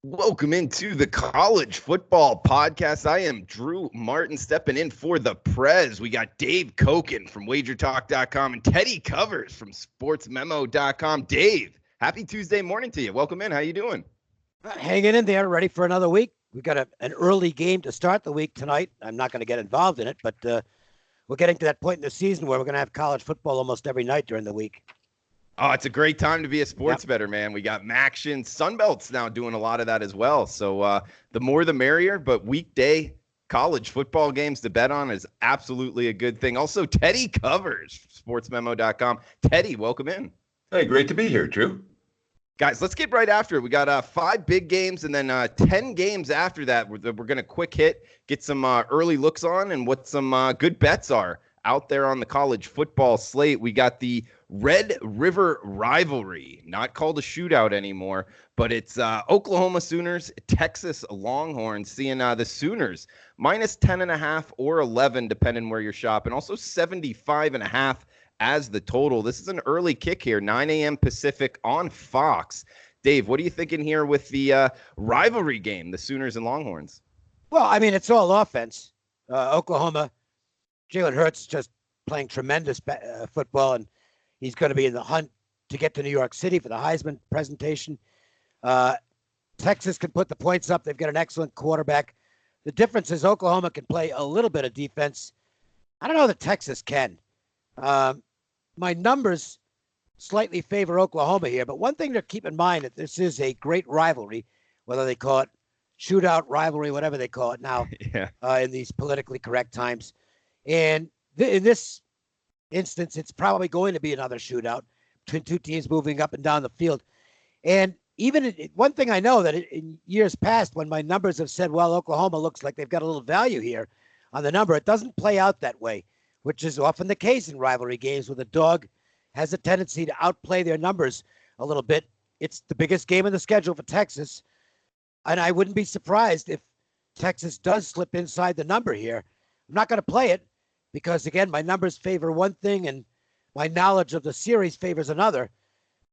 Welcome into the College Football Podcast. I am Drew Martin stepping in for the Prez. We got Dave Cokin from WagerTalk.com and Teddy Covers from SportsMemo.com. Dave, happy Tuesday morning to you. Welcome in. How you doing? Hanging in there, ready for another week. We've got an early game to start the week tonight. I'm not going to get involved in it, but we're getting to that point in the season where we're going to have college football almost every night during the week. Oh, it's a great time to be a sports bettor, man. We got Maction, Sunbelt's now doing a lot of that as well. So the more the merrier, but weekday college football games to bet on is absolutely a good thing. Also, Teddy Covers, SportsMemo.com. Teddy, welcome in. Hey, great to be here, Drew. Guys, let's get right after it. We got 5 big games and then 10 games after that. We're going to quick hit, get some early looks on and what some good bets are out there on the college football slate. We got the Red River rivalry, not called a shootout anymore, but it's Oklahoma Sooners, Texas Longhorns, seeing the Sooners minus 10.5 or 11, depending where you're shopping. Also 75.5 as the total. This is an early kick here, 9 a.m. Pacific on Fox. Dave, what are you thinking here with the rivalry game, the Sooners and Longhorns? Well, I mean, it's all offense. Oklahoma, Jalen Hurts just playing tremendous football, and he's going to be in the hunt to get to New York City for the Heisman presentation. Texas can put the points up. They've got an excellent quarterback. The difference is Oklahoma can play a little bit of defense. I don't know that Texas can. My numbers slightly favor Oklahoma here, but one thing to keep in mind that this is a great rivalry, whether they call it shootout rivalry, whatever they call it now, in these politically correct times. And in this instance, it's probably going to be another shootout between two teams moving up and down the field. And even one thing I know that in years past, when my numbers have said, well, Oklahoma looks like they've got a little value here on the number, it doesn't play out that way, which is often the case in rivalry games where the dog has a tendency to outplay their numbers a little bit. It's the biggest game in the schedule for Texas, and I wouldn't be surprised if Texas does slip inside the number here. I'm not going to play it because, again, my numbers favor one thing and my knowledge of the series favors another.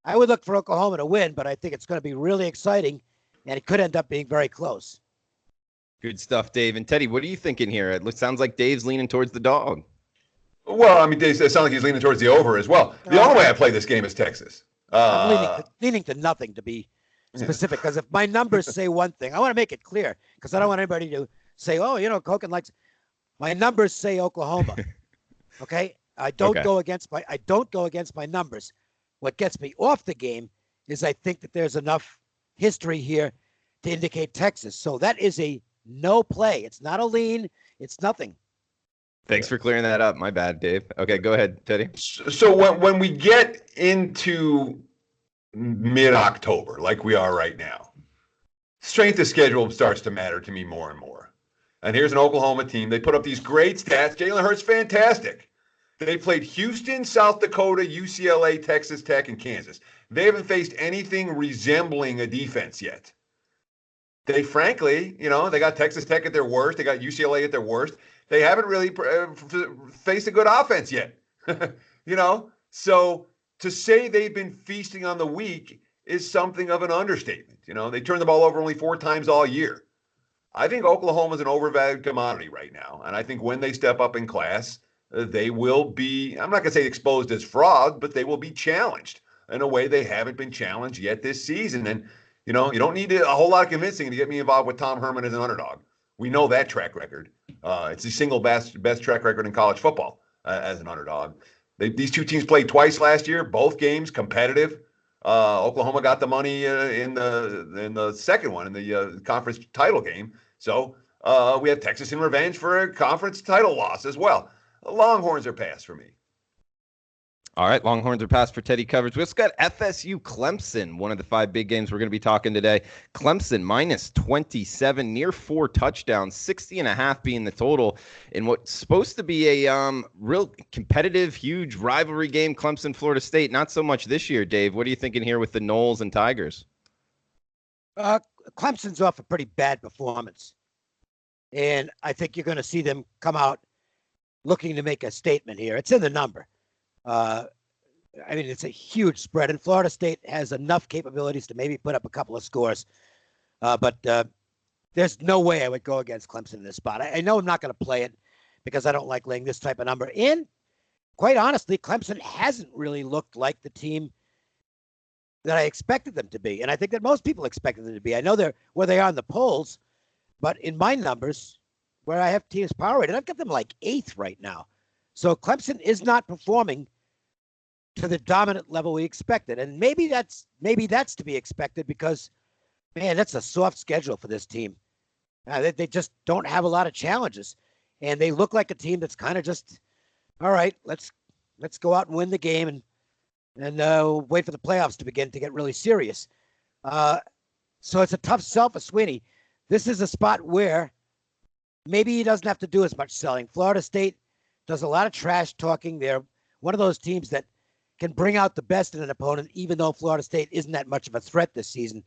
I would look for Oklahoma to win, but I think it's going to be really exciting, and it could end up being very close. Good stuff, Dave. And Teddy, what are you thinking here? It sounds like Dave's leaning towards the dog. Well, I mean, it sounds like he's leaning towards the over as well. The only way I play this game is Texas. I'm leaning to nothing, to be specific, because if my numbers say one thing, I want to make it clear, because I don't want anybody to say, oh, Cokin likes. My numbers say Oklahoma. Okay, I don't go against my numbers. What gets me off the game is I think that there's enough history here to indicate Texas. So that is a no play. It's not a lean. It's nothing. Thanks for clearing that up. My bad, Dave. Okay, go ahead, Teddy. So when we get into mid-October, like we are right now, strength of schedule starts to matter to me more and more. And here's an Oklahoma team. They put up these great stats. Jalen Hurts, fantastic. They played Houston, South Dakota, UCLA, Texas Tech, and Kansas. They haven't faced anything resembling a defense yet. They frankly, they got Texas Tech at their worst. They got UCLA at their worst. They haven't really faced a good offense yet. So to say they've been feasting on the weak is something of an understatement. They turned the ball over only 4 times all year. I think Oklahoma's an overvalued commodity right now. And I think when they step up in class, they will be, I'm not going to say exposed as fraud, but they will be challenged in a way they haven't been challenged yet this season. And, you don't need a whole lot of convincing to get me involved with Tom Herman as an underdog. We know that track record. It's the single best track record in college football as an underdog. These two teams played twice last year, both games competitive. Oklahoma got the money in the second one in the conference title game. So we have Texas in revenge for a conference title loss as well. The Longhorns are passed for me. All right, Longhorns are passed for Teddy Covers. We also got FSU Clemson, one of the 5 big games we're going to be talking today. Clemson minus 27, near 4 touchdowns, 60.5 being the total in what's supposed to be a real competitive, huge rivalry game. Clemson, Florida State, not so much this year. Dave, what are you thinking here with the Noles and Tigers? Clemson's off a pretty bad performance, and I think you're going to see them come out looking to make a statement here. It's in the number. It's a huge spread, and Florida State has enough capabilities to maybe put up a couple of scores. But there's no way I would go against Clemson in this spot. I know I'm not going to play it because I don't like laying this type of number. And quite honestly, Clemson hasn't really looked like the team that I expected them to be. And I think that most people expected them to be. I know they're where they are in the polls, but in my numbers, where I have teams power rated, I've got them like 8th right now. So Clemson is not performing to the dominant level we expected. And maybe that's to be expected because, man, that's a soft schedule for this team. They just don't have a lot of challenges. And they look like a team that's kind of just, all right, let's go out and win the game and wait for the playoffs to begin to get really serious. So it's a tough sell for Sweeney. This is a spot where maybe he doesn't have to do as much selling. Florida State does a lot of trash talking. They're one of those teams that can bring out the best in an opponent, even though Florida State isn't that much of a threat this season.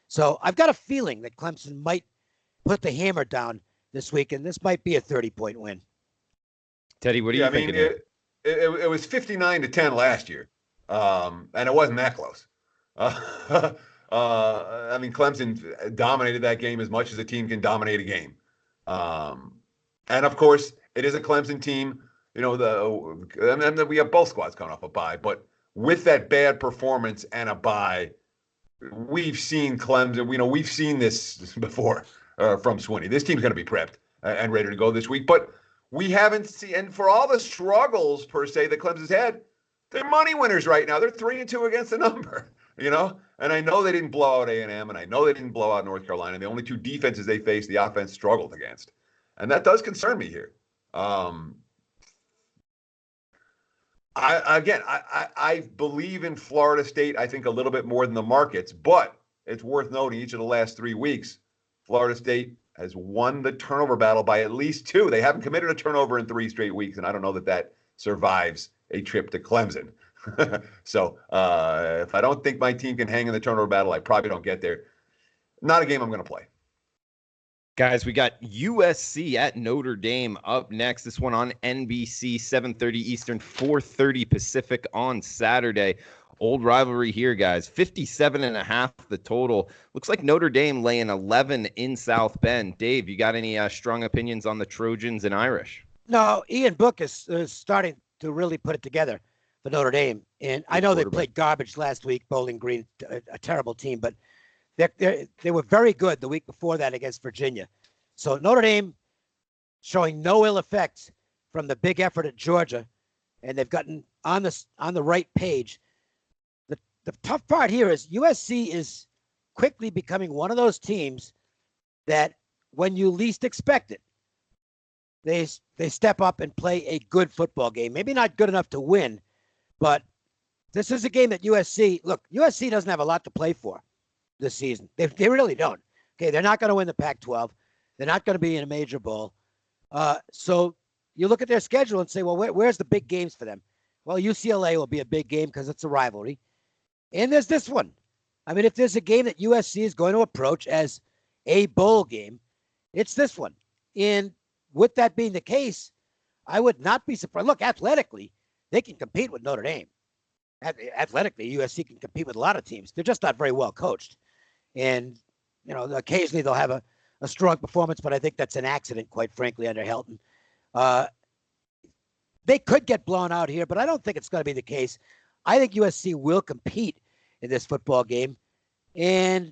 So I've got a feeling that Clemson might put the hammer down this week, and this might be a 30-point win. Teddy, what do you think? It was 59-10 last year, and it wasn't that close. I mean, Clemson dominated that game as much as a team can dominate a game. And of course, it is a Clemson team. You know, we have both squads coming off a bye, but with that bad performance and a bye, we've seen Clemson. You know, we've seen this before from Swinney. This team's going to be prepped and ready to go this week, but we haven't seen. And for all the struggles per se that Clemson's had, they're money winners right now. They're 3-2 against the number. You know, and I know they didn't blow out A&M, and I know they didn't blow out North Carolina. The only two defenses they faced, the offense struggled against, and that does concern me here. I believe in Florida State, I think a little bit more than the markets, but it's worth noting each of the last 3 weeks, Florida State has won the turnover battle by at least 2. They haven't committed a turnover in 3 straight weeks, and I don't know that survives a trip to Clemson. So if I don't think my team can hang in the turnover battle, I probably don't get there. Not a game I'm going to play. Guys, we got USC at Notre Dame up next. This one on NBC, 7:30 Eastern, 4:30 Pacific on Saturday. Old rivalry here, guys. 57.5 the total. Looks like Notre Dame laying 11 in South Bend. Dave, you got any strong opinions on the Trojans and Irish? No, Ian Book is starting to really put it together for Notre Dame. And I know they played garbage last week, Bowling Green, a terrible team, but they were very good the week before that against Virginia. So Notre Dame showing no ill effects from the big effort at Georgia, and they've gotten on the right page. The tough part here is USC is quickly becoming one of those teams that when you least expect it, they step up and play a good football game. Maybe not good enough to win, but this is a game that USC doesn't have a lot to play for this season. They really don't. Okay, they're not going to win the Pac-12. They're not going to be in a major bowl. So you look at their schedule and say, well, where's the big games for them? Well, UCLA will be a big game because it's a rivalry. And there's this one. I mean, if there's a game that USC is going to approach as a bowl game, it's this one. And with that being the case, I would not be surprised. Look, athletically, they can compete with Notre Dame. Athletically, USC can compete with a lot of teams. They're just not very well coached. And, you know, occasionally they'll have a strong performance, but I think that's an accident, quite frankly, under Helton. They could get blown out here, but I don't think it's going to be the case. I think USC will compete in this football game. And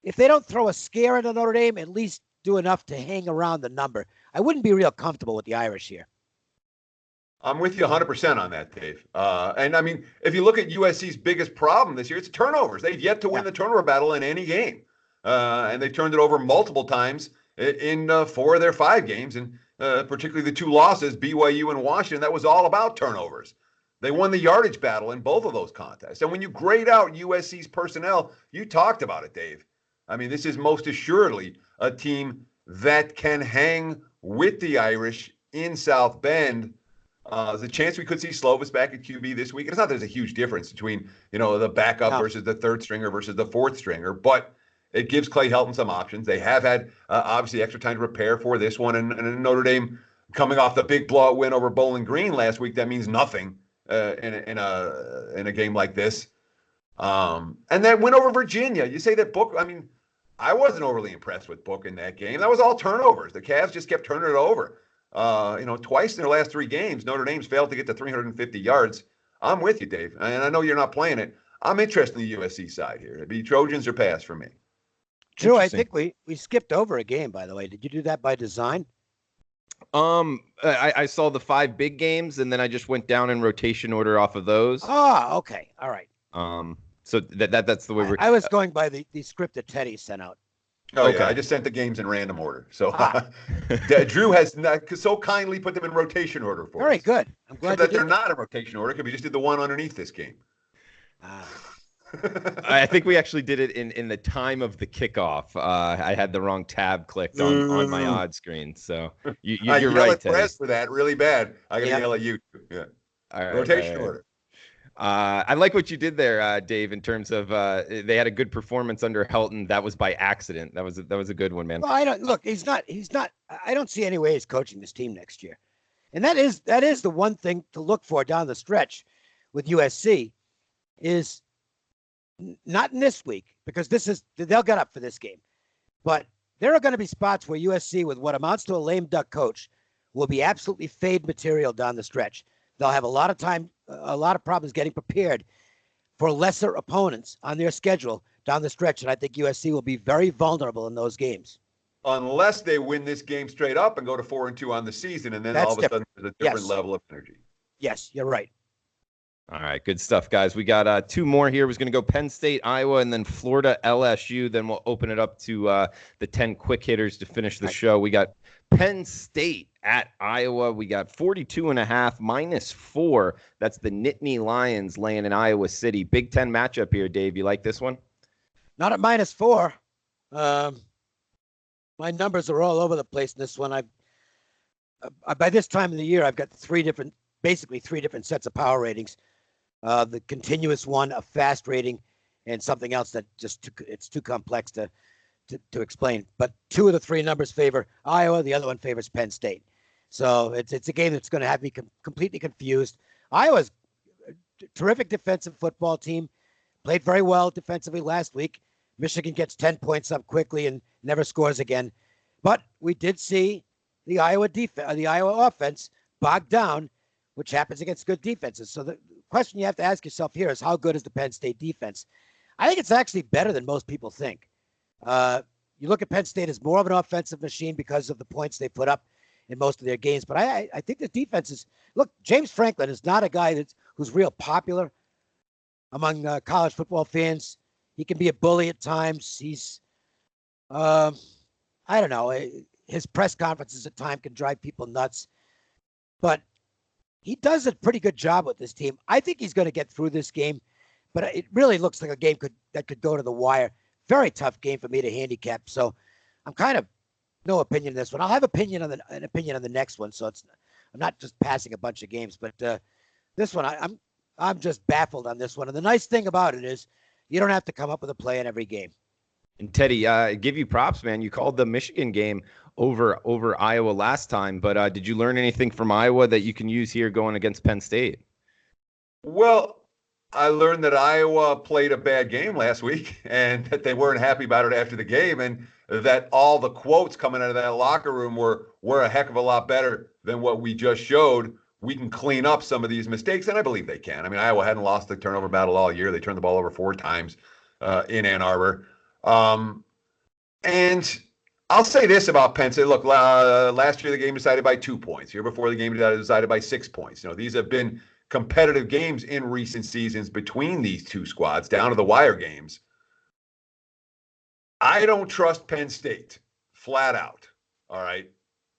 if they don't throw a scare into Notre Dame, at least do enough to hang around the number. I wouldn't be real comfortable with the Irish here. I'm with you 100% on that, Dave. And I mean, if you look at USC's biggest problem this year, it's turnovers. They've yet to win the turnover battle in any game. And they turned it over multiple times in 4 of their 5 games, and particularly the 2 losses, BYU and Washington. That was all about turnovers. They won the yardage battle in both of those contests. And when you grade out USC's personnel, you talked about it, Dave. I mean, this is most assuredly a team that can hang with the Irish in South Bend. There's a chance we could see Slovis back at QB this week. It's not there's a huge difference between, you know, the backup versus the 3rd stringer versus the 4th stringer, but it gives Clay Helton some options. They have had, obviously, extra time to prepare for this one. And Notre Dame coming off the big blowout win over Bowling Green last week, that means nothing in a game like this. And then win over Virginia. You say that Book, I mean, I wasn't overly impressed with Book in that game. That was all turnovers. The Cavs just kept turning it over. Twice in their last 3 games, Notre Dame's failed to get to 350 yards. I'm with you, Dave. And I know you're not playing it. I'm interested in the USC side here. It'd be Trojans or pass for me. Drew, I think we skipped over a game, by the way. Did you do that by design? I saw the 5 big games, and then I just went down in rotation order off of those. Oh, okay. All right. So that's the way we're. I was going by the script that Teddy sent out. Oh, okay. Yeah, I just sent the games in random order. So Drew has so kindly put them in rotation order for Very us. good. I'm glad that they're not in rotation order because we just did the one underneath this game. I think we actually did it in the time of the kickoff. I had the wrong tab clicked on my odd screen. So you're right, Teddy. For that really bad. I got to yell at you. Yeah. All right, rotation order. I like what you did there, Dave, in terms of they had a good performance under Helton. That was by accident. That was a good one, man. Well, I don't look. He's not. I don't see any way he's coaching this team next year, and that is the one thing to look for down the stretch with USC is not in this week because they'll get up for this game, but there are going to be spots where USC with what amounts to a lame duck coach will be absolutely fade material down the stretch. They'll have a lot of time, a lot of problems getting prepared for lesser opponents on their schedule down the stretch. And I think USC will be very vulnerable in those games. Unless they win this game straight up and go to 4-2 on the season. And then all of a sudden there's a different level of energy. Yes, you're right. All right, good stuff, guys. We got 2 more here. We're going to go Penn State, Iowa, and then Florida, LSU. Then we'll open it up to the 10 quick hitters to finish the show. We got Penn State at Iowa. We got 42.5, -4. That's the Nittany Lions laying in Iowa City. Big Ten matchup here, Dave. You like this one? Not at -4. My numbers are all over the place in this one. By this time of the year, I've got basically three different sets of power ratings. The continuous one, a fast rating, and something else that it's too complex to explain. But 2 of the 3 numbers favor Iowa. The other one favors Penn State. So it's a game that's going to have me completely confused. Iowa's a terrific defensive football team. Played very well defensively last week. Michigan gets 10 points up quickly and never scores again. But we did see the Iowa offense bogged down, which happens against good defenses. So the question you have to ask yourself here is how good is the Penn State defense? I think it's actually better than most people think. You look at Penn State as more of an offensive machine because of the points they put up in most of their games. But I think the defense is – look, James Franklin is not a guy who's real popular among college football fans. He can be a bully at times. He's I don't know. His press conferences at times can drive people nuts. But he does a pretty good job with this team. I think he's going to get through this game. But it really looks like a game that could go to the wire. Very tough game for me to handicap. So I'm kind of no opinion on this one. I'll have an opinion on the next one. So I'm not just passing a bunch of games. But this one, I'm just baffled on this one. And the nice thing about it is you don't have to come up with a play in every game. And Teddy, give you props, man. You called the Michigan game over Iowa last time, but did you learn anything from Iowa that you can use here going against Penn State? Well, I learned that Iowa played a bad game last week and that they weren't happy about it after the game, and that all the quotes coming out of that locker room were a heck of a lot better than what we just showed. We can clean up some of these mistakes, and I believe they can. I mean, Iowa hadn't lost the turnover battle all year. They turned the ball over 4 times in Ann Arbor. And I'll say this about Penn State. Look, last year the game decided by 2 points. Year before the game decided by 6 points. These have been competitive games in recent seasons between these two squads, down to the wire games. I don't trust Penn State, flat out. All right.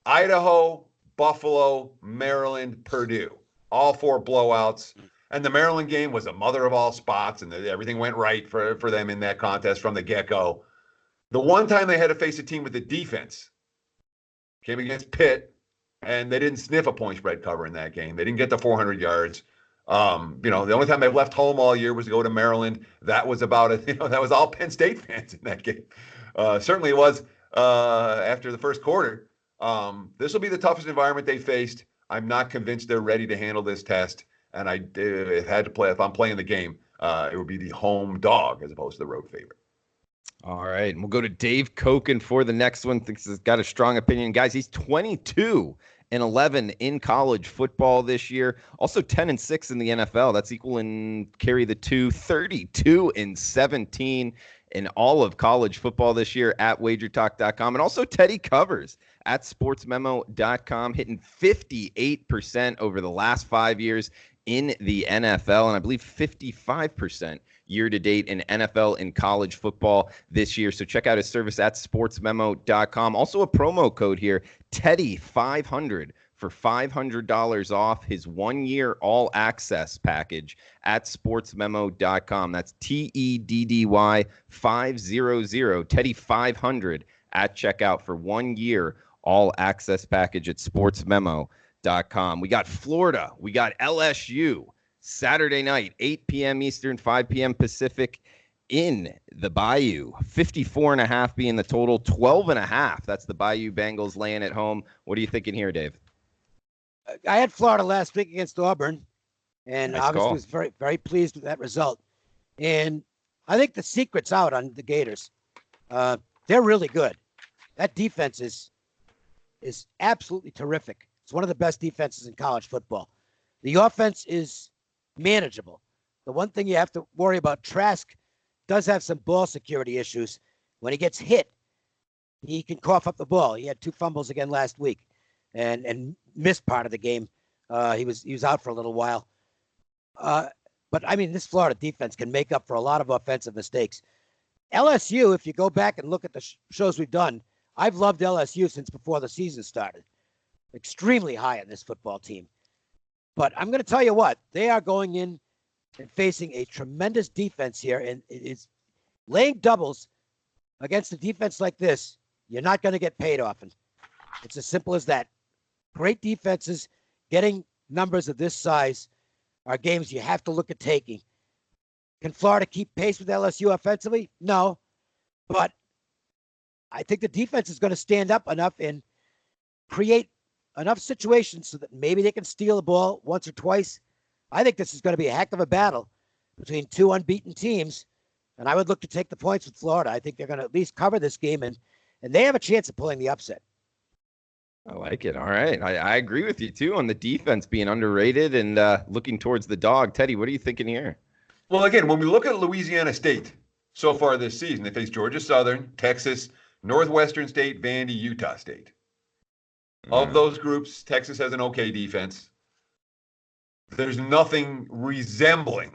Idaho, Buffalo, Maryland, Purdue, all 4 blowouts. And the Maryland game was a mother of all spots, and everything went right for them in that contest from the get-go. The one time they had to face a team with the defense came against Pitt, and they didn't sniff a point spread cover in that game. They didn't get to 400 yards. The only time they've left home all year was to go to Maryland. That was about it. That was all Penn State fans in that game. Certainly it was after the first quarter. This will be the toughest environment they faced. I'm not convinced they're ready to handle this test. And if I'm playing the game, it would be the home dog as opposed to the road favorite. All right, and we'll go to Dave Cokin for the next one. Thinks he's got a strong opinion. Guys, he's 22-11 in college football this year. Also 10-6 in the NFL. That's equal in carry the 32-17 in all of college football this year at WagerTalk.com. And also Teddy covers at SportsMemo.com, hitting 58% over the last 5 years in the NFL, and I believe 55% year-to-date in NFL and college football this year. So check out his service at SportsMemo.com. Also a promo code here, Teddy500 for $500 off his 1-year all-access package at SportsMemo.com. That's TEDDY 500, Teddy500 at checkout for 1 year all-access package at SportsMemo.com. We got Florida. We got LSU. Saturday night, 8 p.m. Eastern, 5 p.m. Pacific in the Bayou. 54.5 being the total, 12.5. That's the Bayou Bengals laying at home. What are you thinking here, Dave? I had Florida last week against Auburn, and Nice obviously call. was very, very pleased with that result. And I think the secret's out on the Gators. They're really good. That defense is absolutely terrific. It's one of the best defenses in college football. The offense is manageable. The one thing you have to worry about, Trask does have some ball security issues. When he gets hit, he can cough up the ball. He had 2 fumbles again last week and missed part of the game. He was out for a little while. But I mean, this Florida defense can make up for a lot of offensive mistakes. LSU, if you go back and look at the shows we've done, I've loved LSU since before the season started. Extremely high on this football team. But I'm going to tell you what, they are going in and facing a tremendous defense here. And it's laying doubles against a defense like this. You're not going to get paid often. It's as simple as that. Great defenses, getting numbers of this size are games you have to look at taking. Can Florida keep pace with LSU offensively? No. But I think the defense is going to stand up enough and create enough situations so that maybe they can steal the ball once or twice. I think this is going to be a heck of a battle between 2 unbeaten teams, and I would look to take the points with Florida. I think they're going to at least cover this game, and they have a chance of pulling the upset. I like it. All right. I agree with you, too, on the defense being underrated and looking towards the dog. Teddy, what are you thinking here? Well, again, when we look at Louisiana State so far this season, they face Georgia Southern, Texas, Northwestern State, Vandy, Utah State. Of those groups, Texas has an okay defense. There's nothing resembling,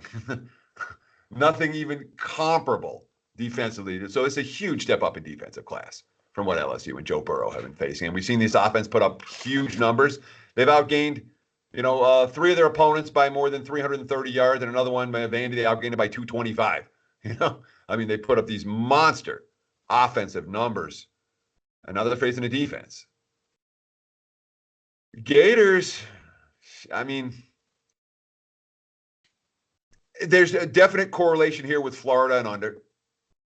nothing even comparable defensively. So it's a huge step up in defensive class from what LSU and Joe Burrow have been facing. And we've seen this offense put up huge numbers. They've outgained, 3 of their opponents by more than 330 yards, and another one by Vandy, they outgained it by 225. They put up these monster offensive numbers. And now they're facing a defense. Gators, there's a definite correlation here with Florida and under.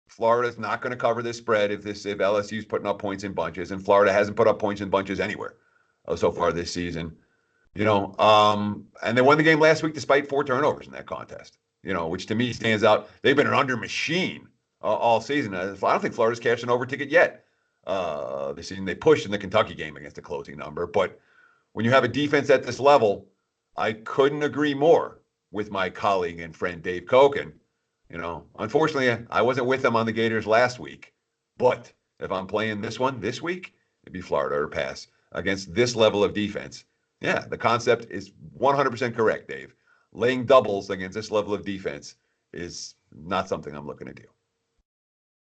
Florida's not going to cover this spread if LSU's putting up points in bunches, and Florida hasn't put up points in bunches anywhere so far this season. And they won the game last week despite 4 turnovers in that contest, which to me stands out. They've been an under machine all season. I don't think Florida's cashed an over ticket yet this season. They pushed in the Kentucky game against the closing number, but when you have a defense at this level, I couldn't agree more with my colleague and friend Dave Cokin. Unfortunately, I wasn't with them on the Gators last week, but if I'm playing this one this week, it'd be Florida or pass against this level of defense. Yeah, the concept is 100% correct, Dave. Laying doubles against this level of defense is not something I'm looking to do.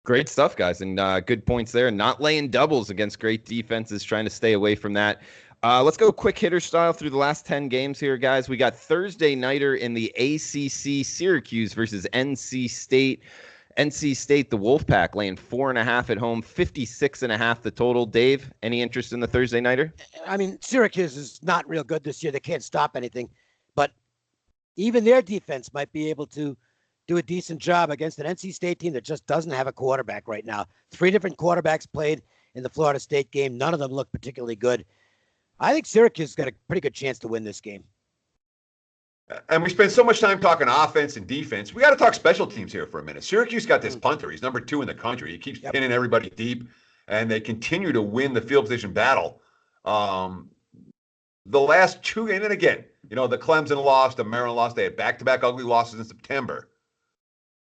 Great stuff, guys, and good points there. Not laying doubles against great defenses, trying to stay away from that. Let's go quick hitter style through the last 10 games here, guys. We got Thursday nighter in the ACC, Syracuse versus NC State. NC State, the Wolfpack, laying 4.5 at home, 56.5 the total. Dave, any interest in the Thursday nighter? Syracuse is not real good this year. They can't stop anything, but even their defense might be able to do a decent job against an NC State team that just doesn't have a quarterback right now. 3 different quarterbacks played in the Florida State game. None of them look particularly good. I think Syracuse has got a pretty good chance to win this game. And we spend so much time talking offense and defense. We got to talk special teams here for a minute. Syracuse got this punter. He's number 2 in the country. He keeps pinning everybody deep, and they continue to win the field position battle. The last 2 games, and again, the Clemson lost, the Maryland lost. They had back-to-back ugly losses in September.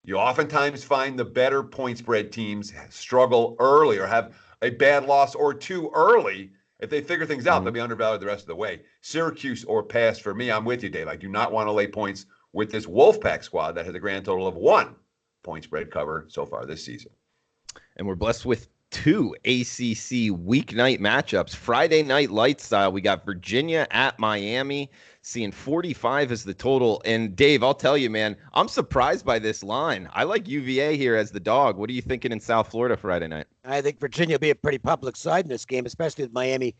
You oftentimes find the better point spread teams struggle early or have a bad loss or 2 early. If they figure things out, they'll be undervalued the rest of the way. Syracuse or pass for me. I'm with you, Dave. I do not want to lay points with this Wolfpack squad that has a grand total of 1 point spread cover so far this season. And we're blessed with 2 ACC weeknight matchups. Friday night light style, we got Virginia at Miami, seeing 45 as the total. And Dave, I'll tell you, man, I'm surprised by this line. I like UVA here as the dog. What are you thinking in South Florida Friday night? I think Virginia will be a pretty public side in this game, especially with Miami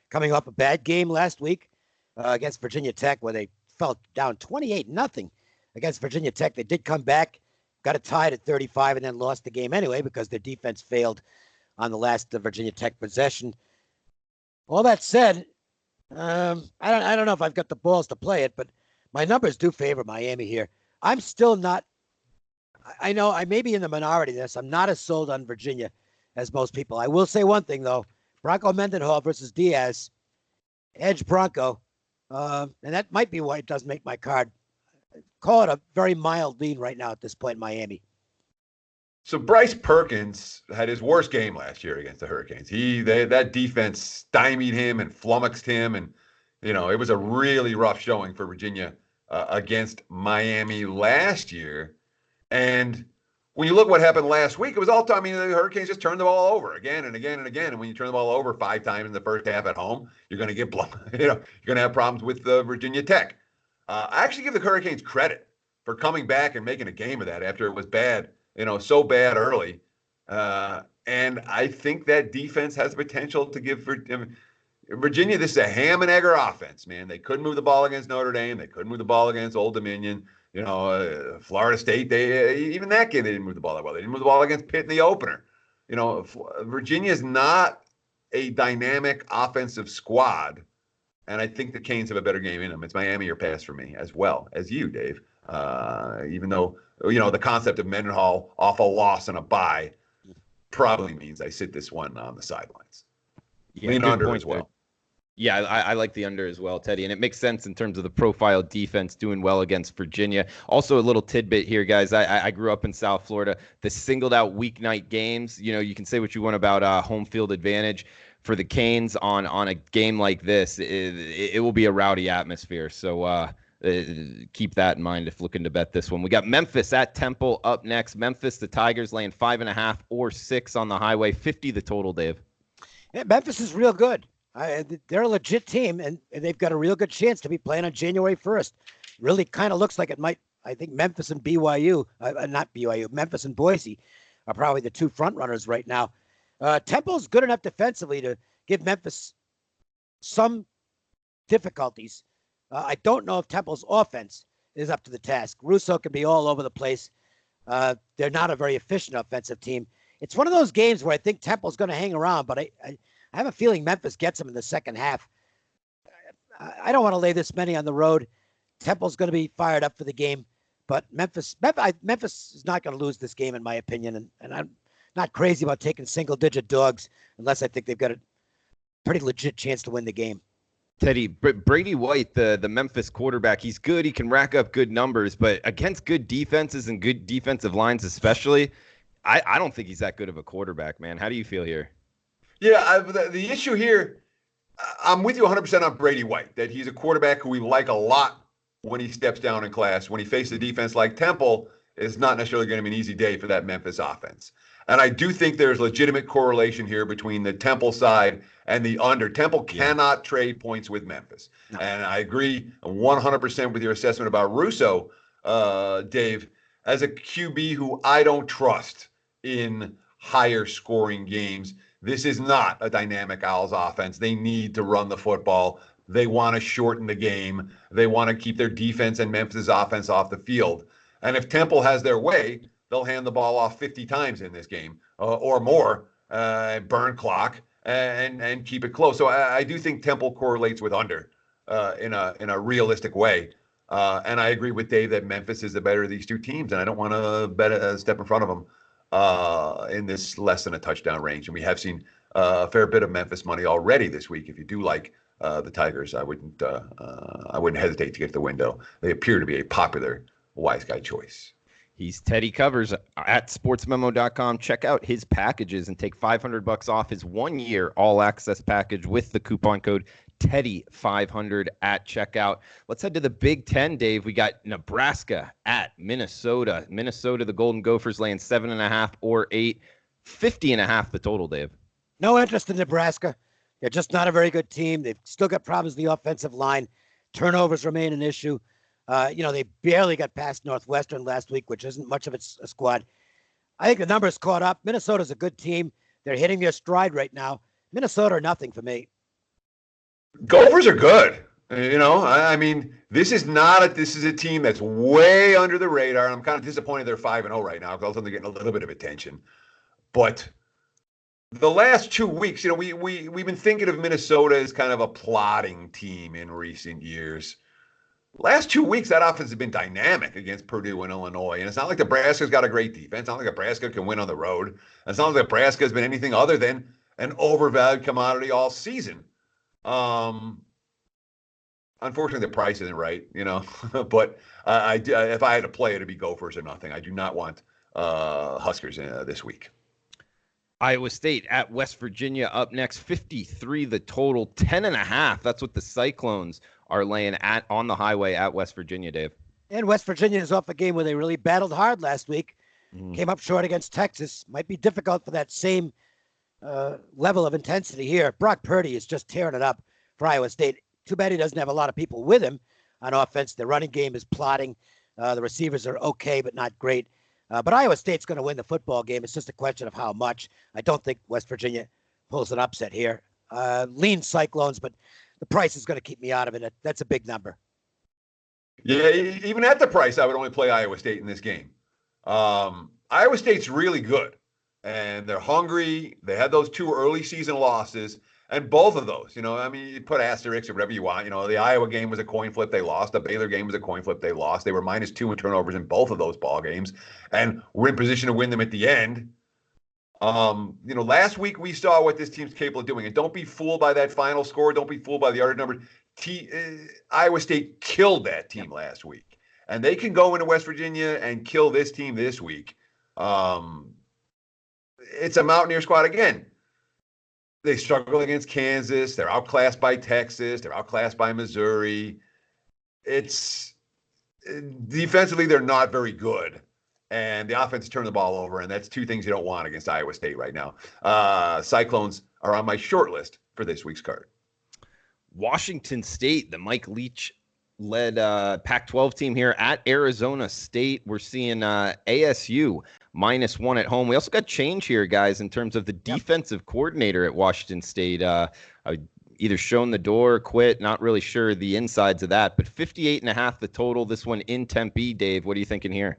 coming off a bad game last week against Virginia Tech, where they fell down 28-0 against Virginia Tech. They did come back, got it tied at 35, and then lost the game anyway because their defense failed on the last Virginia Tech possession. All that said, I don't know if I've got the balls to play it, but my numbers do favor Miami here. I'm still not. I know I may be in the minority in this. I'm not as sold on Virginia as most people. I will say one thing though: Bronco Mendenhall versus Diaz, edge Bronco, and that might be why it doesn't make my card. Call it a very mild lead right now at this point in Miami. So Bryce Perkins had his worst game last year against the Hurricanes. That defense stymied him and flummoxed him, and it was a really rough showing for Virginia against Miami last year. And when you look what happened last week, it was all time. The Hurricanes just turned the ball over again and again and again. And when you turn the ball over 5 times in the first half at home, you're going to get blown. You're going to have problems with Virginia Tech. I actually give the Hurricanes credit for coming back and making a game of that after it was bad. So bad early. And I think that defense has the potential to give Virginia, this is a ham and egger offense, man. They couldn't move the ball against Notre Dame. They couldn't move the ball against Old Dominion. Florida State, even that game, they didn't move the ball that well. They didn't move the ball against Pitt in the opener. Virginia is not a dynamic offensive squad. And I think the Canes have a better game in them. It's Miami or pass for me as well as you, Dave. Even though, the concept of Mendenhall off a loss and a bye probably means I sit this one on the sidelines. Yeah, lean under as well. There. Yeah, I like the under as well, Teddy. And it makes sense in terms of the profile defense doing well against Virginia. Also, a little tidbit here, guys. I grew up in South Florida. The singled out weeknight games, you can say what you want about home field advantage. For the Canes on a game like this, it will be a rowdy atmosphere. So keep that in mind if looking to bet this one. We got Memphis at Temple up next. Memphis, the Tigers laying 5.5 or 6 on the highway. 50 the total, Dave. Yeah, Memphis is real good. They're a legit team, and they've got a real good chance to be playing on January 1st. Really kind of looks like it might. I think Memphis and BYU, not BYU, Memphis and Boise are probably the 2 front runners right now. Temple's good enough defensively to give Memphis some difficulties. I don't know if Temple's offense is up to the task. Russo can be all over the place. They're not a very efficient offensive team. It's one of those games where I think Temple's going to hang around, but I have a feeling Memphis gets them in the second half. I don't want to lay this many on the road. Temple's going to be fired up for the game, but Memphis is not going to lose this game, in my opinion, and I'm not crazy about taking single-digit dogs unless I think they've got a pretty legit chance to win the game. Teddy, Brady White, the Memphis quarterback, he's good. He can rack up good numbers, but against good defenses and good defensive lines especially, I don't think he's that good of a quarterback, man. How do you feel here? Yeah, the issue here, I'm with you 100% on Brady White, that he's a quarterback who we like a lot when he steps down in class. When he faces a defense like Temple, it's not necessarily going to be an easy day for that Memphis offense. And I do think there's legitimate correlation here between the Temple side and the under. Temple cannot trade points with Memphis. No. And I agree 100% with your assessment about Russo, Dave, as a QB who I don't trust in higher scoring games. This is not a dynamic Owls offense. They need to run the football. They want to shorten the game. They want to keep their defense and Memphis' offense off the field. And if Temple has their way, they'll hand the ball off 50 times in this game or more, burn clock, and keep it close. So I do think Temple correlates with under in a realistic way. And I agree with Dave that Memphis is the better of these two teams, and I don't want to bet a step in front of them in this less than a touchdown range. And we have seen a fair bit of Memphis money already this week. If you do like the Tigers, I wouldn't hesitate to get to the window. They appear to be a popular wise guy choice. He's Teddy Covers at sportsmemo.com. Check out his packages and take $500 off his 1-year all-access package with the coupon code Teddy500 at checkout. Let's head to the Big Ten, Dave. We got Nebraska at Minnesota. Minnesota, the Golden Gophers laying 7.5 or 8. 50.5 the total, Dave. No interest in Nebraska. They're just not a very good team. They've still got problems in the offensive line. Turnovers remain an issue. They barely got past Northwestern last week, which isn't much of a squad. I think the numbers caught up. Minnesota's a good team. They're hitting their stride right now. Minnesota are nothing for me. Gophers are good. I mean, this is a team that's way under the radar. I'm kind of disappointed they're 5-0 right now because they're getting a little bit of attention. But the last 2 weeks, we've been thinking of Minnesota as kind of a plodding team in recent years. Last 2 weeks, that offense has been dynamic against Purdue and Illinois. And it's not like Nebraska's got a great defense. It's not like Nebraska can win on the road. And it's not like Nebraska has been anything other than an overvalued commodity all season. Unfortunately, the price isn't right, But if I had to play, it'd be Gophers or nothing. I do not want Huskers this week. Iowa State at West Virginia up next. 53 the total. 10.5. That's what the Cyclones are laying on the highway at West Virginia, Dave. And West Virginia is off a game where they really battled hard last week. Came up short against Texas. Might be difficult for that same level of intensity here. Brock Purdy is just tearing it up for Iowa State. Too bad he doesn't have a lot of people with him on offense. The running game is plodding. The receivers are okay, but not great. But Iowa State's going to win the football game. It's just a question of how much. I don't think West Virginia pulls an upset here. Lean Cyclones, but the price is going to keep me out of it. That's a big number. Yeah, even at the price, I would only play Iowa State in this game. Iowa State's really good, and they're hungry. They had those 2 early season losses, and both of those, you put asterisks or whatever you want. The Iowa game was a coin flip. They lost. The Baylor game was a coin flip. They lost. They were -2 in turnovers in both of those ball games, and we're in position to win them at the end. Last week we saw what this team's capable of doing, and don't be fooled by that final score. Don't be fooled by the other numbers. Iowa State killed that team last week, and they can go into West Virginia and kill this team this week. It's a Mountaineer squad again. They struggle against Kansas. They're outclassed by Texas. They're outclassed by Missouri. Defensively, they're not very good. And the offense turned the ball over, and that's 2 things you don't want against Iowa State right now. Cyclones are on my short list for this week's card. Washington State, the Mike Leach-led Pac-12 team here at Arizona State. We're seeing ASU -1 at home. We also got change here, guys, in terms of the defensive coordinator at Washington State. Either shown the door, quit, not really sure the insides of that, but 58.5 the total. This one in Tempe. Dave, what are you thinking here?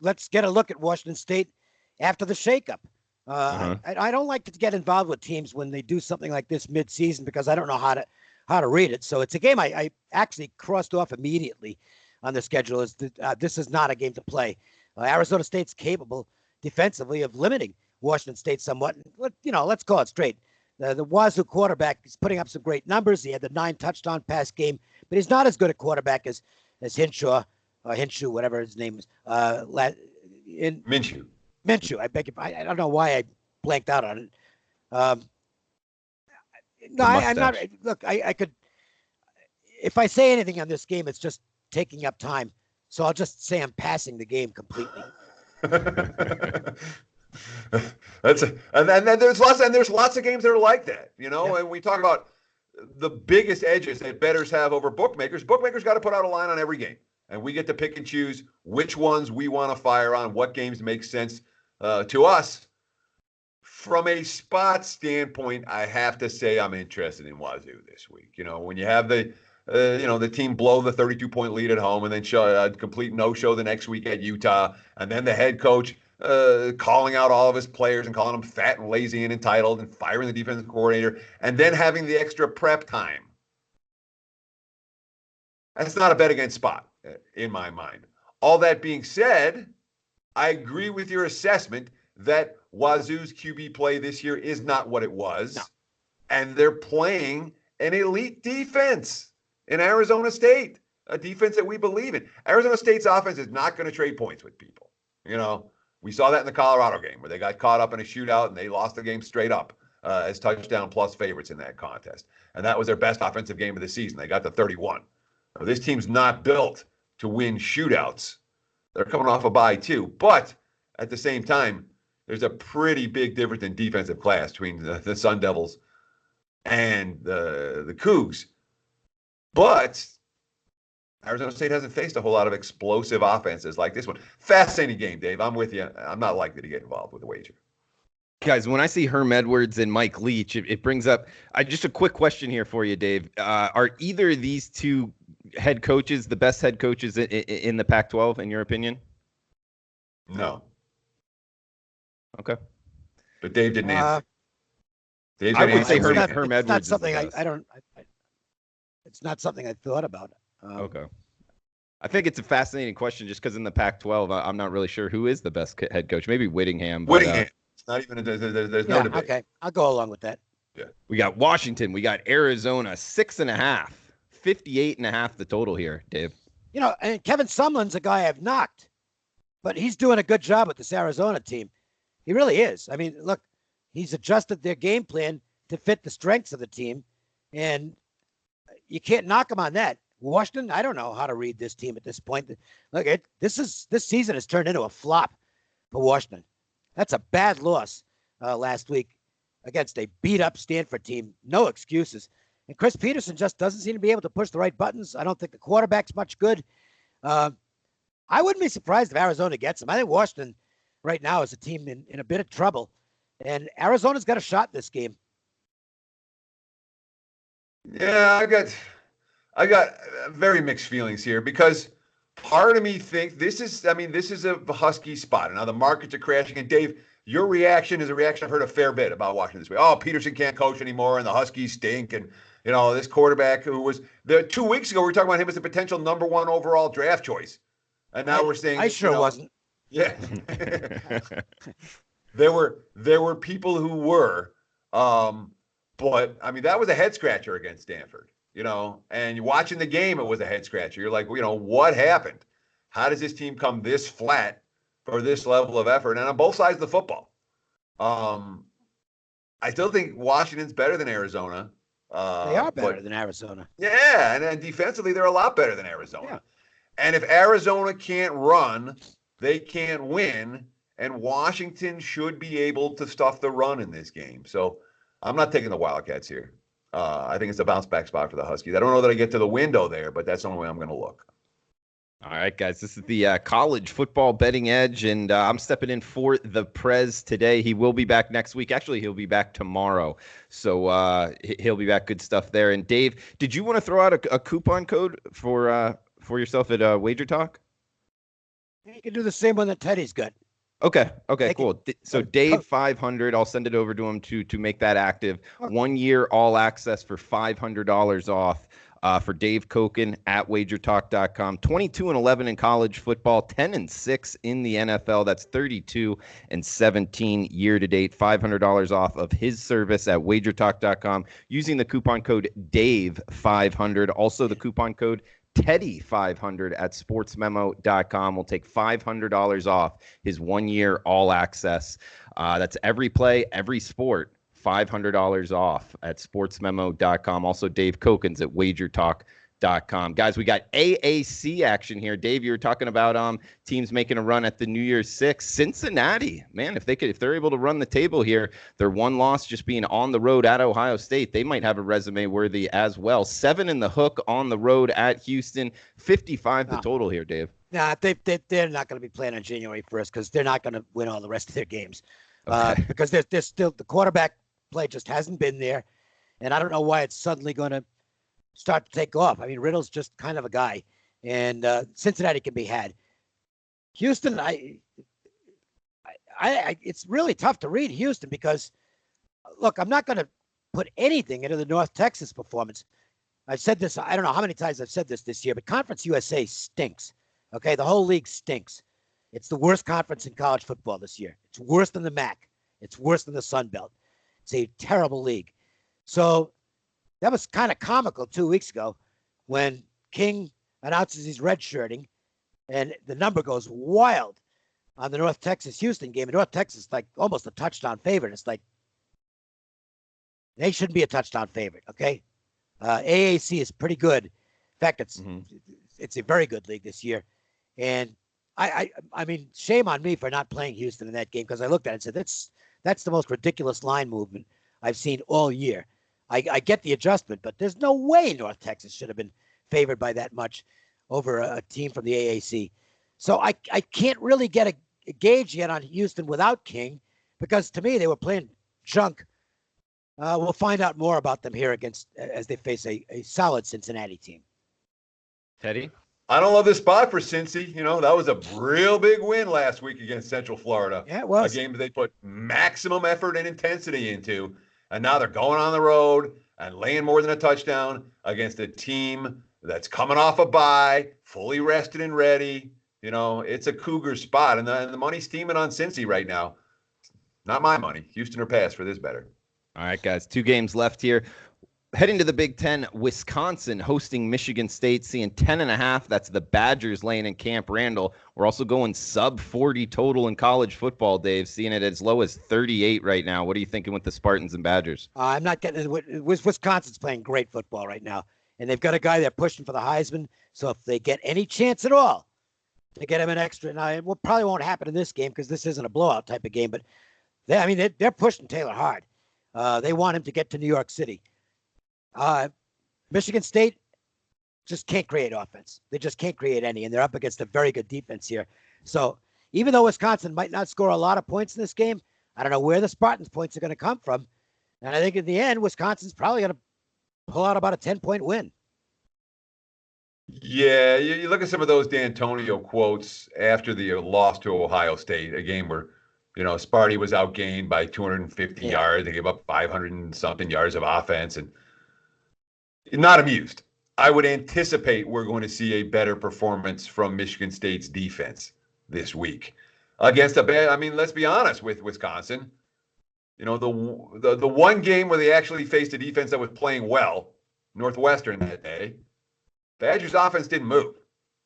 Let's get a look at Washington State after the shakeup. I don't like to get involved with teams when they do something like this mid-season because I don't know how to read it. So it's a game I actually crossed off immediately on the schedule. This is not a game to play. Arizona State's capable defensively of limiting Washington State somewhat. Let's call it straight. The Wazoo quarterback is putting up some great numbers. He had the 9 touchdown pass game, but he's not as good a quarterback as Hinshaw. Hinshaw, whatever his name is. Minshew. I beg your pardon. I don't know why I blanked out on it. I'm not. Look, I could. If I say anything on this game, it's just taking up time. So I'll just say I'm passing the game completely. And then there's lots of games that are like that, And we talk about the biggest edges that bettors have over bookmakers. Bookmakers got to put out a line on every game. And we get to pick and choose which ones we want to fire on, what games make sense to us. From a spot standpoint, I have to say I'm interested in Wazoo this week. When you have the team blow the 32-point lead at home and then show a complete no-show the next week at Utah, and then the head coach calling out all of his players and calling them fat and lazy and entitled and firing the defensive coordinator, and then having the extra prep time. That's not a bet against spot in my mind. All that being said, I agree with your assessment that Wazoo's QB play this year is not what it was. No. And they're playing an elite defense in Arizona State, a defense that we believe in. Arizona State's offense is not going to trade points with people. You know, we saw that in the Colorado game where they got caught up in a shootout and they lost the game straight up as touchdown plus favorites in that contest. And that was their best offensive game of the season. They got to 31. Now, this team's not built to win shootouts. They're coming off a bye too. But at the same time, there's a pretty big difference in defensive class between the Sun Devils and the Cougs. But Arizona State hasn't faced a whole lot of explosive offenses like this one. Fascinating game, Dave. I'm with you. I'm not likely to get involved with the wager. Guys, when I see Herm Edwards and Mike Leach, it brings up just a quick question here for you, Dave. Are either of these two head coaches the best head coaches in the Pac-12, in your opinion? No. Okay. But Dave didn't answer. I would say Herm It's Edwards not is something the best. I don't. It's not something I thought about. Okay. I think it's a fascinating question just because in the Pac-12, I'm not really sure who is the best head coach. Maybe Whittingham. But, Whittingham. It's not even. There's no debate. Okay, I'll go along with that. Yeah. We got Washington. We got Arizona. 6.5. 58.5 the total here, Dave. You know, and Kevin Sumlin's a guy I've knocked, but he's doing a good job with this Arizona team. He really is. I mean, look, he's adjusted their game plan to fit the strengths of the team, and you can't knock him on that. Washington, I don't know how to read this team at this point. Look, this season has turned into a flop for Washington. That's a bad loss last week against a beat-up Stanford team. No excuses. And Chris Peterson just doesn't seem to be able to push the right buttons. I don't think the quarterback's much good. I wouldn't be surprised if Arizona gets him. I think Washington right now is a team in a bit of trouble. And Arizona's got a shot this game. Yeah, I got very mixed feelings here because part of me thinks this is a Husky spot. Now the markets are crashing. And Dave, your reaction is a reaction I've heard a fair bit about Washington this week. Oh, Peterson can't coach anymore, and the Huskies stink, and this quarterback who was there 2 weeks ago, we were talking about him as a potential number 1 overall draft choice, and now we're saying I sure wasn't. Yeah, there were people who were, but I mean that was a head scratcher against Stanford. And you're watching the game, it was a head scratcher. You're like, what happened? How does this team come this flat for this level of effort? And on both sides of the football. I still think Washington's better than Arizona. They are better than Arizona. Yeah, and defensively, they're a lot better than Arizona. Yeah. And if Arizona can't run, they can't win. And Washington should be able to stuff the run in this game. So I'm not taking the Wildcats here. I think it's a bounce back spot for the Huskies. I don't know that I get to the window there, but that's the only way I'm going to look. All right, guys, this is the college football betting edge, and I'm stepping in for the Prez today. He will be back next week. Actually, he'll be back tomorrow. So he'll be back. Good stuff there. And Dave, did you want to throw out a coupon code for yourself at WagerTalk? You can do the same one that Teddy's got. Okay, cool. So Okay. Dave 500, I'll send it over to him to make that active. 1 year all access for $500 off for Dave Cokin at WagerTalk.com. 22-11 in college football, 10-6 in the NFL. That's 32-17 year to date. $500 off of his service at WagerTalk.com using the coupon code Dave500. Also the coupon code Teddy500 at sportsmemo.com will take $500 off his 1 year all access. That's every play, every sport, $500 off at sportsmemo.com. Also, Dave Cokin's at wagertalk.com. Guys, we got AAC action here. Dave, you were talking about teams making a run at the New Year's Six. Cincinnati, man, if they're able to run the table here, their one loss just being on the road at Ohio State, they might have a resume worthy as well. 7 in the hook on the road at Houston, 55 the total here, Dave. Nah, they're not going to be playing on January 1st because they're not going to win all the rest of their games. Okay. Because there's still the quarterback play just hasn't been there, and I don't know why it's suddenly going to start to take off. I mean, Riddle's just kind of a guy, and Cincinnati can be had. Houston, it's really tough to read Houston because, look, I'm not going to put anything into the North Texas performance. I've said this, I don't know how many times I've said this year, but Conference USA stinks. Okay, the whole league stinks. It's the worst conference in college football this year. It's worse than the MAC. It's worse than the Sun Belt. It's a terrible league. So that was kind of comical 2 weeks ago when King announces he's redshirting, and the number goes wild on the North Texas Houston game. And North Texas is like almost a touchdown favorite. It's like they shouldn't be a touchdown favorite. Okay, AAC is pretty good. In fact, it's a very good league this year. And I mean, shame on me for not playing Houston in that game, because I looked at it and said that's the most ridiculous line movement I've seen all year. I get the adjustment, but there's no way North Texas should have been favored by that much over a team from the AAC. So I can't really get a gauge yet on Houston without King, because to me they were playing junk. We'll find out more about them here as they face a solid Cincinnati team. Teddy? I don't love this spot for Cincy. You know, that was a real big win last week against Central Florida. Yeah, it was. A game that they put maximum effort and intensity into. And now they're going on the road and laying more than a touchdown against a team that's coming off a bye, fully rested and ready. You know, it's a Cougar spot. And the money's steaming on Cincy right now. Not my money. Houston or pass for this better. All right, guys, 2 games left here. Heading to the Big Ten, Wisconsin hosting Michigan State, seeing 10.5. That's the Badgers laying in Camp Randall. We're also going sub 40 total in college football, Dave, seeing it as low as 38 right now. What are you thinking with the Spartans and Badgers? I'm not getting it. Wisconsin's playing great football right now, and they've got a guy there pushing for the Heisman. So if they get any chance at all to get him an extra, now it probably won't happen in this game because this isn't a blowout type of game, but they're pushing Taylor hard. They want him to get to New York City. Michigan State just can't create offense. They just can't create any, and they're up against a very good defense here. So even though Wisconsin might not score a lot of points in this game, I don't know where the Spartans' points are going to come from. And I think in the end, Wisconsin's probably going to pull out about a 10-point win. Yeah, you look at some of those D'Antonio quotes after the loss to Ohio State, a game where, you know, Sparty was outgained by 250 yards. They gave up 500 and something yards of offense, and not amused. I would anticipate we're going to see a better performance from Michigan State's defense this week against a bad. I mean, let's be honest with Wisconsin. You know, the one game where they actually faced a defense that was playing well, Northwestern that day, Badgers' offense didn't move.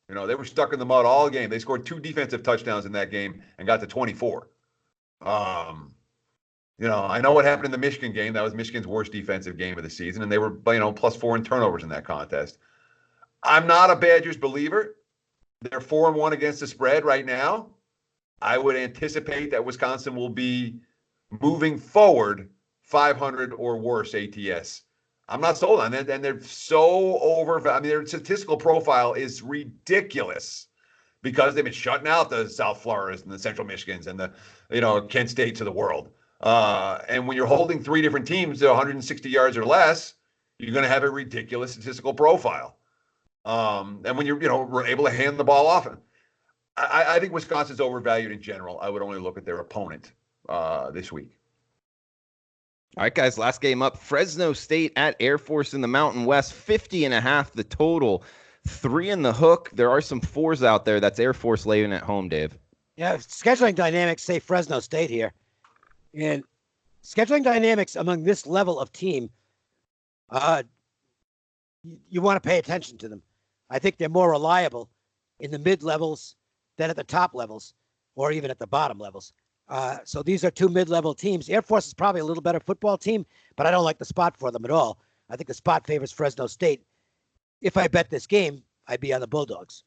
You know, they were stuck in the mud all game. They scored 2 defensive touchdowns in that game and got to 24. You know, I know what happened in the Michigan game. That was Michigan's worst defensive game of the season, and they were, you know, +4 in turnovers in that contest. I'm not a Badgers believer. They're 4-1 against the spread right now. I would anticipate that Wisconsin will be moving forward 500 or worse ATS. I'm not sold on it, and they're so over. I mean, their statistical profile is ridiculous because they've been shutting out the South Floridas and the Central Michigans and the, you know, Kent States of the world. And when you're holding 3 different teams to 160 yards or less, you're going to have a ridiculous statistical profile. And when you're, you know, able to hand the ball off, I think Wisconsin's overvalued in general. I would only look at their opponent this week. All right, guys, last game up. Fresno State at Air Force in the Mountain West, 50.5 the total, 3 in the hook. There are some 4s out there. That's Air Force laying at home, Dave. Yeah, scheduling dynamics say Fresno State here. And scheduling dynamics among this level of team, you want to pay attention to them. I think they're more reliable in the mid-levels than at the top levels or even at the bottom levels. So these are 2 mid-level teams. Air Force is probably a little better football team, but I don't like the spot for them at all. I think the spot favors Fresno State. If I bet this game, I'd be on the Bulldogs.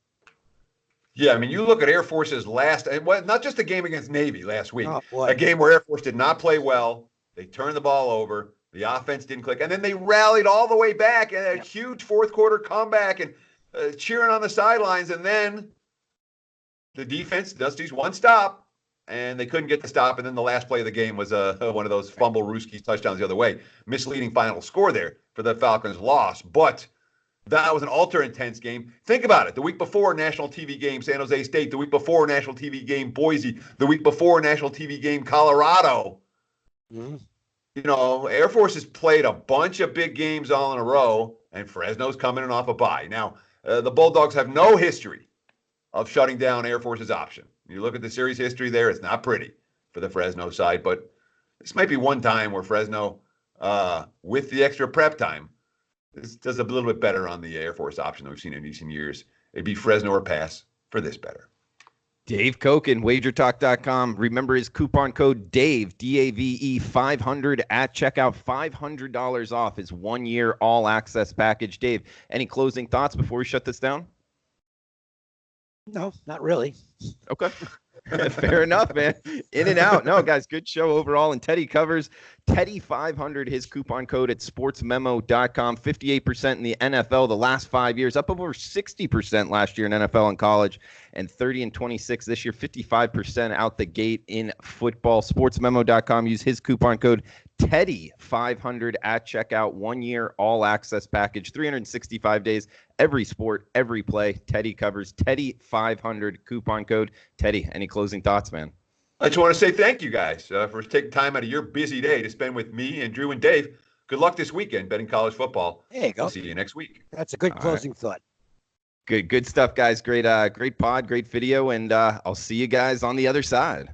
Yeah, I mean, you look at Air Force's last, well, not just a game against Navy last week, a game where Air Force did not play well. They turned the ball over. The offense didn't click. And then they rallied all the way back and a huge fourth quarter comeback and cheering on the sidelines. And then the defense, Dusty's one stop, and they couldn't get the stop. And then the last play of the game was one of those fumble Ruski's touchdowns the other way. Misleading final score there for the Falcons' loss. But that was an ultra-intense game. Think about it. The week before, national TV game, San Jose State. The week before, national TV game, Boise. The week before, national TV game, Colorado. Mm-hmm. Air Force has played a bunch of big games all in a row, and Fresno's coming in off a bye. Now, the Bulldogs have no history of shutting down Air Force's option. You look at the series history there, it's not pretty for the Fresno side, but this might be one time where Fresno, with the extra prep time, does a little bit better on the Air Force option than we've seen in recent years. It'd be Fresno or pass for this better. Dave Cokin, WagerTalk.com. Remember his coupon code DAVE, D-A-V-E, 500 at checkout. $500 off his 1-year all-access package. Dave, any closing thoughts before we shut this down? No, not really. Okay. Fair enough, man. In and out. No, guys, good show overall. And Teddy covers Teddy500, his coupon code at sportsmemo.com. 58% in the NFL the last 5 years, up over 60% last year in NFL and college, and 30 and 26 this year, 55% out the gate in football. Sportsmemo.com. Use his coupon code Teddy500 at checkout. 1-year all-access package, 365 days, every sport, every play. Teddy covers Teddy500 coupon code. Teddy, any closing thoughts, man? I just want to say thank you guys for taking time out of your busy day to spend with me and Drew and Dave. Good luck this weekend betting college football. There you go. We'll see you next week. That's a good closing thought. Good stuff, guys. Great pod, great video, and I'll see you guys on the other side.